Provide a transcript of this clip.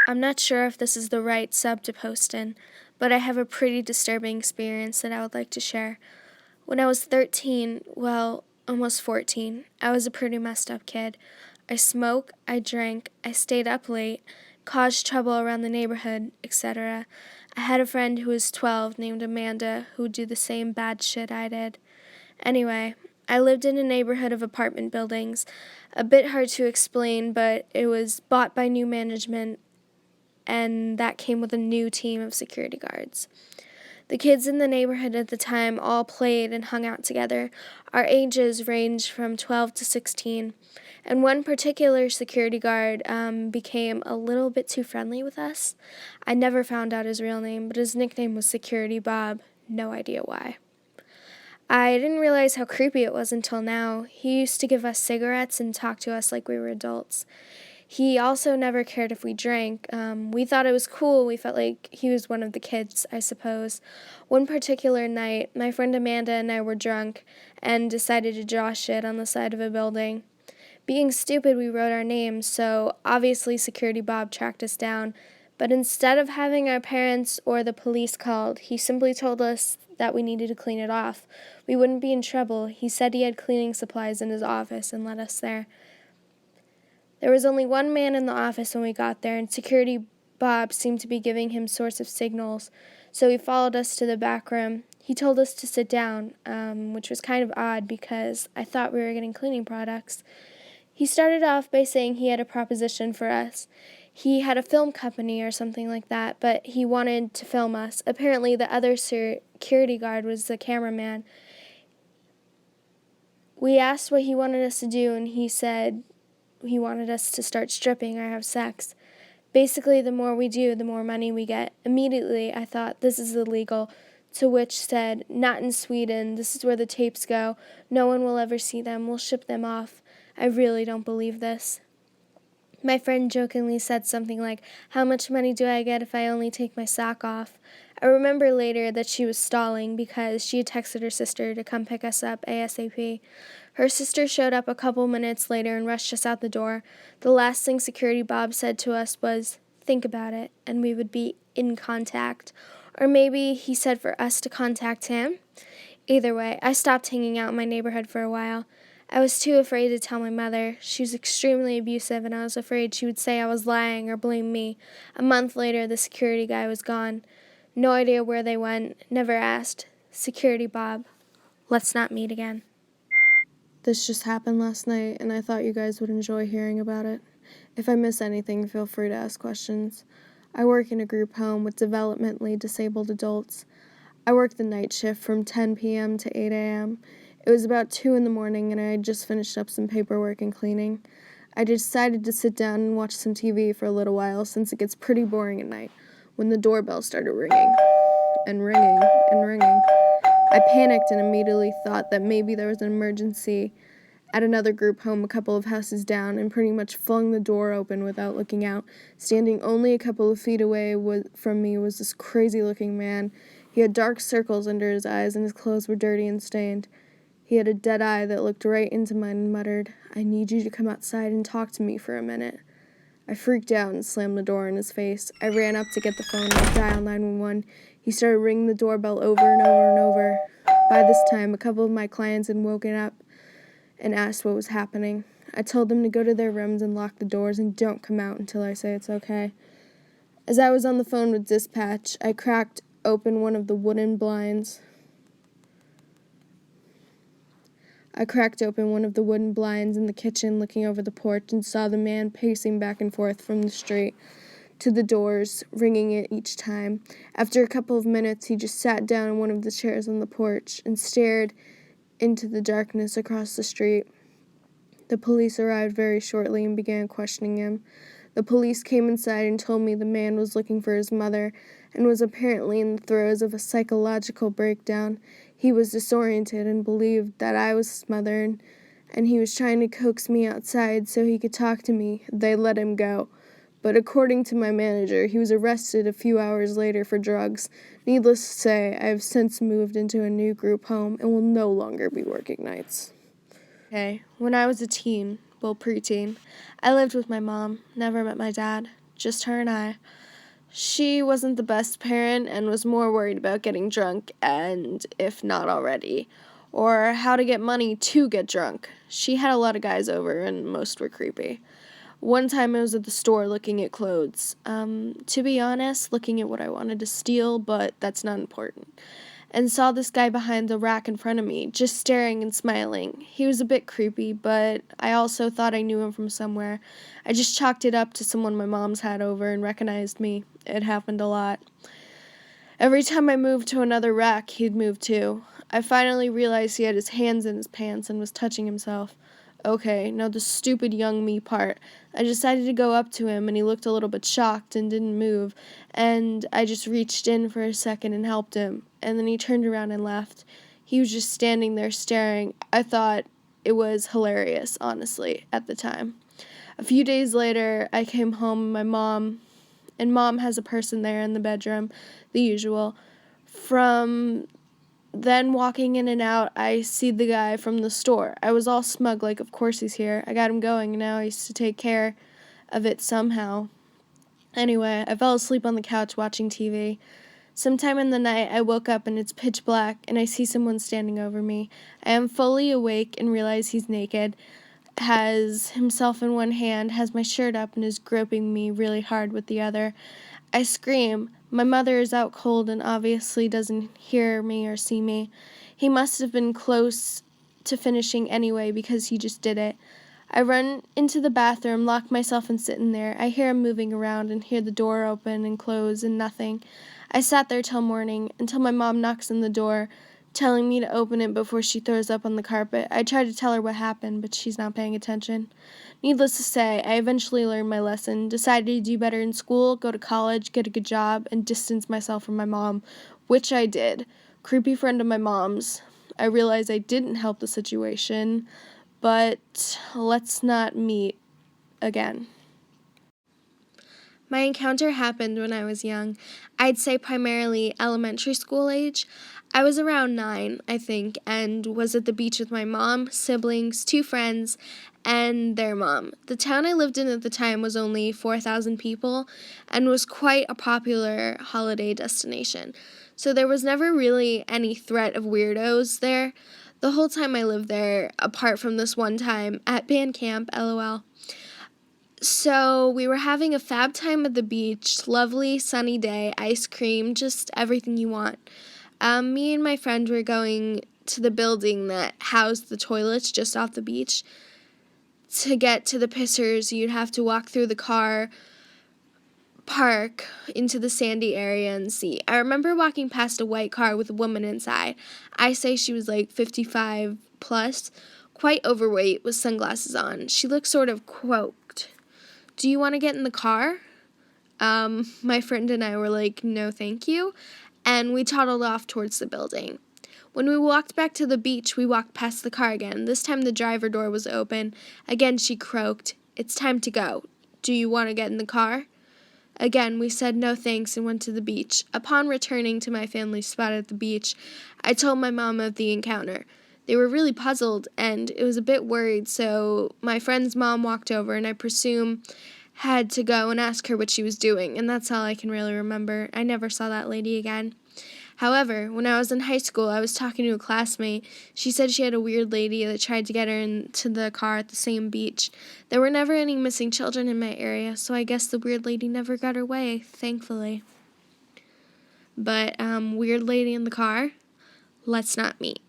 I'm not sure if this is the right sub to post in, but I have a pretty disturbing experience that I would like to share. When I was 13, well, almost 14, I was a pretty messed up kid. I smoked, I drank, I stayed up late, caused trouble around the neighborhood, etc. I had a friend who was 12 named Amanda who would do the same bad shit I did. Anyway, I lived in a neighborhood of apartment buildings. A bit hard to explain, but it was bought by new management, and that came with a new team of security guards. The kids in the neighborhood at the time all played and hung out together. Our ages ranged from 12 to 16, and one particular security guard became a little bit too friendly with us. I never found out his real name, but his nickname was Security Bob. No idea why. I didn't realize how creepy it was until now. He used to give us cigarettes and talk to us like we were adults. He also never cared if we drank. We thought it was cool. We felt like he was one of the kids, I suppose. One particular night, my friend Amanda and I were drunk and decided to draw shit on the side of a building. Being stupid, we wrote our names, so obviously Security Bob tracked us down. But instead of having our parents or the police called, he simply told us that we needed to clean it off. We wouldn't be in trouble. He said he had cleaning supplies in his office and led us there. There was only one man in the office when we got there, and Security Bob seemed to be giving him sorts of signals, so he followed us to the back room. He told us to sit down, which was kind of odd because I thought we were getting cleaning products. He started off by saying he had a proposition for us. He had a film company or something like that, but he wanted to film us. Apparently, the other security guard was the cameraman. We asked what he wanted us to do, and he said he wanted us to start stripping or have sex. Basically, the more we do, the more money we get. Immediately, I thought, this is illegal, to which said, not in Sweden, this is where the tapes go. No one will ever see them. We'll ship them off. I really don't believe this. My friend jokingly said something like, how much money do I get if I only take my sock off? I remember later that she was stalling because she had texted her sister to come pick us up ASAP. Her sister showed up a couple minutes later and rushed us out the door. The last thing Security Bob said to us was, think about it, and we would be in contact. Or maybe he said for us to contact him. Either way, I stopped hanging out in my neighborhood for a while. I was too afraid to tell my mother. She was extremely abusive, and I was afraid she would say I was lying or blame me. A month later, the security guy was gone. No idea where they went. Never asked. Security Bob. Let's not meet again. This just happened last night, and I thought you guys would enjoy hearing about it. If I miss anything, feel free to ask questions. I work in a group home with developmentally disabled adults. I work the night shift from 10 p.m. to 8 a.m. It was about 2 in the morning, and I had just finished up some paperwork and cleaning. I decided to sit down and watch some TV for a little while since it gets pretty boring at night, when the doorbell started ringing and ringing and ringing. I panicked and immediately thought that maybe there was an emergency at another group home a couple of houses down, and pretty much flung the door open without looking out. Standing only a couple of feet away from me was this crazy-looking man. He had dark circles under his eyes, and his clothes were dirty and stained. He had a dead eye that looked right into mine and muttered, I need you to come outside and talk to me for a minute. I freaked out and slammed the door in his face. I ran up to get the phone and dial 911. He started ringing the doorbell over and over and over. By this time, a couple of my clients had woken up and asked what was happening. I told them to go to their rooms and lock the doors and don't come out until I say it's okay. As I was on the phone with dispatch, I cracked open one of the wooden blinds. In the kitchen, looking over the porch, and saw the man pacing back and forth from the street to the doors, ringing it each time. After a couple of minutes, he just sat down in one of the chairs on the porch and stared into the darkness across the street. The police arrived very shortly and began questioning him. The police came inside and told me the man was looking for his mother and was apparently in the throes of a psychological breakdown. He was disoriented and believed that I was his mother, and he was trying to coax me outside so he could talk to me. They let him go. But according to my manager, he was arrested a few hours later for drugs. Needless to say, I have since moved into a new group home and will no longer be working nights. Okay, when I was a teen, preteen, I lived with my mom, never met my dad. just her and I. She wasn't the best parent and was more worried about getting drunk, and if not already, or how to get money to get drunk. She had a lot of guys over, and most were creepy. One time I was at the store looking at clothes. To be honest, looking at what I wanted to steal, but that's not important. And saw this guy behind the rack in front of me, just staring and smiling. He was a bit creepy, but I also thought I knew him from somewhere. I just chalked it up to someone my mom's had over and recognized me. It happened a lot. Every time I moved to another rack, he'd move too. I finally realized he had his hands in his pants and was touching himself. Okay, now the stupid young me part. I decided to go up to him, and he looked a little bit shocked and didn't move, and I just reached in for a second and helped him, and then he turned around and left. He was just standing there staring. I thought it was hilarious, honestly, at the time. A few days later, I came home, and Mom has a person there in the bedroom, the usual. From then walking in and out, I see the guy from the store. I was all smug, like, of course he's here. I got him going, and now he has to take care of it somehow. Anyway, I fell asleep on the couch watching TV. Sometime in the night, I woke up and it's pitch black, and I see someone standing over me. I am fully awake and realize he's naked, has himself in one hand, has my shirt up, and is groping me really hard with the other. I scream. My mother is out cold and obviously doesn't hear me or see me. He must have been close to finishing anyway because he just did it. I run into the bathroom, lock myself and sit in there. I hear him moving around and hear the door open and close and nothing. I sat there till morning, until my mom knocks on the door, telling me to open it before she throws up on the carpet. I try to tell her what happened, but she's not paying attention. Needless to say, I eventually learned my lesson, decided to do better in school, go to college, get a good job, and distance myself from my mom, which I did. Creepy friend of my mom's. I realized I didn't help the situation, but let's not meet again. My encounter happened when I was young. I'd say primarily elementary school age. I was around 9, I think, and was at the beach with my mom, siblings, 2 friends, and their mom. The town I lived in at the time was only 4,000 people and was quite a popular holiday destination. So there was never really any threat of weirdos there the whole time I lived there, apart from this one time at band camp, LOL. So we were having a fab time at the beach, lovely sunny day, ice cream, just everything you want. Me and my friend were going to the building that housed the toilets just off the beach. To get to the pissers, you'd have to walk through the car park into the sandy area and see. I remember walking past a white car with a woman inside. I say she was like 55 plus, quite overweight with sunglasses on. She looked sort of croaked. Do you want to get in the car? My friend and I were like, no, thank you. And we toddled off towards the building. When we walked back to the beach, we walked past the car again. This time the driver door was open. Again, she croaked, it's time to go. Do you want to get in the car? Again, we said no thanks and went to the beach. Upon returning to my family's spot at the beach, I told my mom of the encounter. They were really puzzled, and it was a bit worried, so my friend's mom walked over, and I presume had to go and ask her what she was doing, and that's all I can really remember. I never saw that lady again. However, when I was in high school, I was talking to a classmate. She said she had a weird lady that tried to get her into the car at the same beach. There were never any missing children in my area, so I guess the weird lady never got her way, thankfully. But, weird lady in the car, let's not meet.